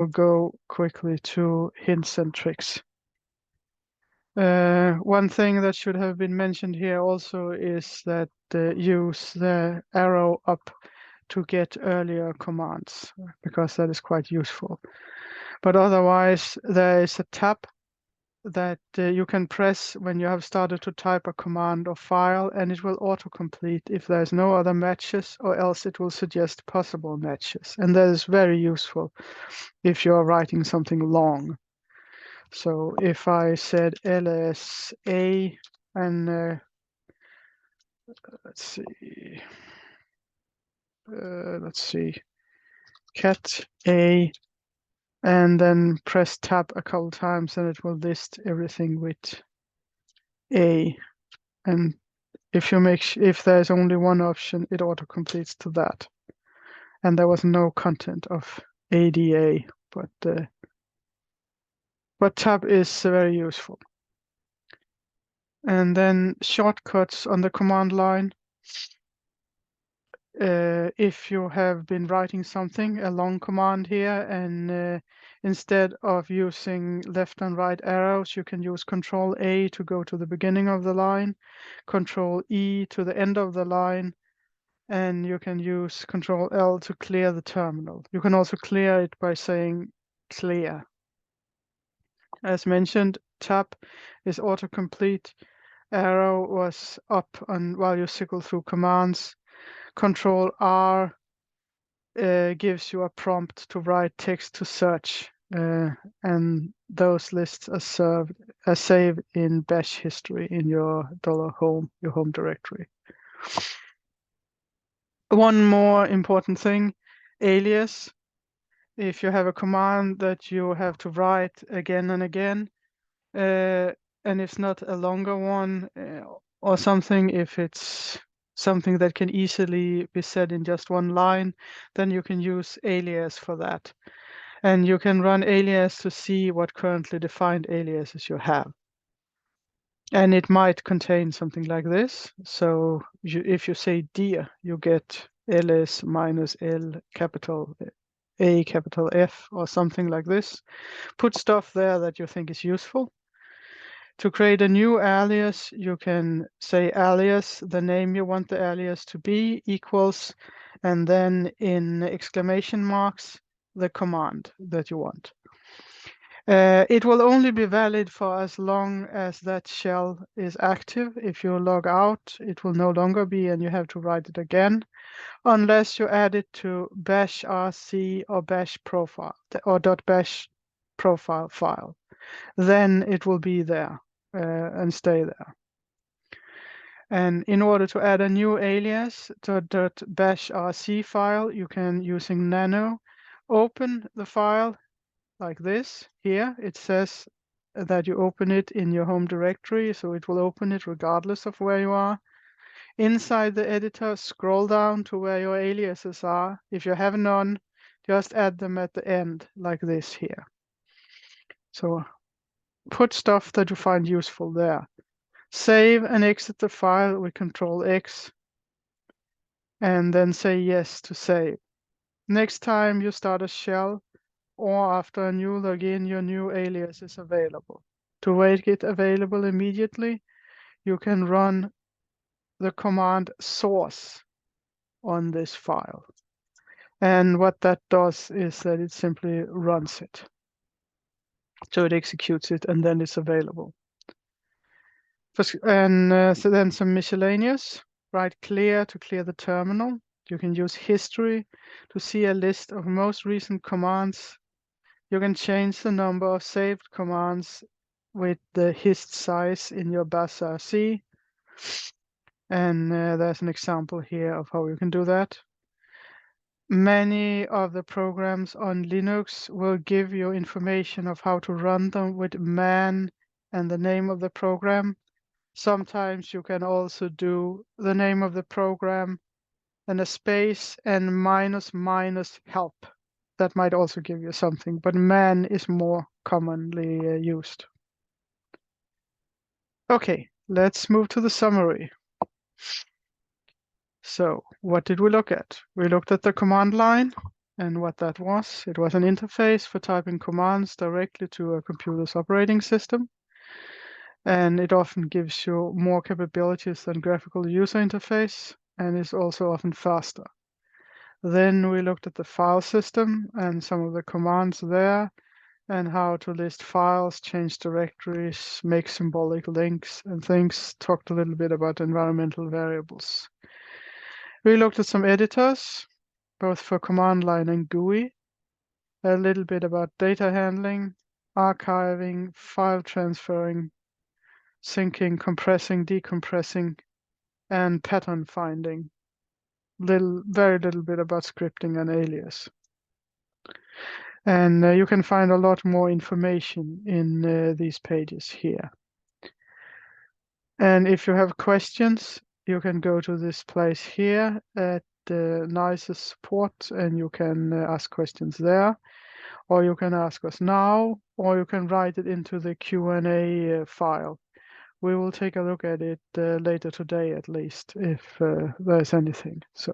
we'll go quickly to hints and tricks. One thing that should have been mentioned here also is that use the arrow up to get earlier commands, because that is quite useful. But otherwise, there is a tab that you can press when you have started to type a command or file, and it will autocomplete if there's no other matches, or else it will suggest possible matches. And that is very useful if you're writing something long. So if I said LSA and let's see, cat A, and then press tab a couple times, and it will list everything with A. And if there's only one option, it auto-completes to that. And there was no content of ADA, but tab is very useful. And then shortcuts on the command line. If you have been writing something, a long command here, and instead of using left and right arrows, you can use Control A to go to the beginning of the line, Control E to the end of the line, and you can use Control L to clear the terminal. You can also clear it by saying clear. As mentioned, tab is autocomplete. Arrow was up while you cycle through commands. Control R gives you a prompt to write text to search, and those lists are saved in bash history in your $home, your home directory. One more important thing, alias. If you have a command that you have to write again and again, and it's not a longer one or something, if it's something that can easily be said in just one line, then you can use alias for that. And you can run alias to see what currently defined aliases you have. And it might contain something like this. So if you say dear, you get ls minus L capital A capital F or something like this. Put stuff there that you think is useful. To create a new alias, you can say alias, the name you want the alias to be, equals, and then in exclamation marks, the command that you want. It will only be valid for as long as that shell is active. If you log out, it will no longer be, and you have to write it again, unless you add it to bash rc or bash profile or .bash profile file. Then it will be there and stay there. And in order to add a new alias to a .bash rc file, you can, using nano, open the file like this. Here it says that you open it in your home directory, so it will open it regardless of where you are. Inside the editor, scroll down to where your aliases are. If you have none, just add them at the end like this here. So put stuff that you find useful there. Save and exit the file with Control X, and then say yes to save. Next time you start a shell or after a new login, your new alias is available. To make it available immediately, you can run the command source on this file. And what that does is that it simply runs it. So it executes it and then it's available. And so then some miscellaneous. Write clear to clear the terminal. You can use history to see a list of most recent commands. You can change the number of saved commands with the hist size in your bash.rc. And there's an example here of how you can do that. Many of the programs on Linux will give you information of how to run them with man and the name of the program. Sometimes you can also do the name of the program and a space and minus help. That might also give you something, but man is more commonly used. Okay, let's move to the summary. So what did we look at? We looked at the command line and what that was. It was an interface for typing commands directly to a computer's operating system. And it often gives you more capabilities than graphical user interface, and is also often faster. Then we looked at the file system and some of the commands there, and how to list files, change directories, make symbolic links and things. Talked a little bit about environmental variables. We looked at some editors, both for command line and GUI, a little bit about data handling, archiving, file transferring, syncing, compressing, decompressing, and pattern finding. Very little bit about scripting and alias. And you can find a lot more information in these pages here. And if you have questions, you can go to this place here at NAISS support, and you can ask questions there, or you can ask us now, or you can write it into the Q&A file. We will take a look at it later today, at least, if there's anything. So.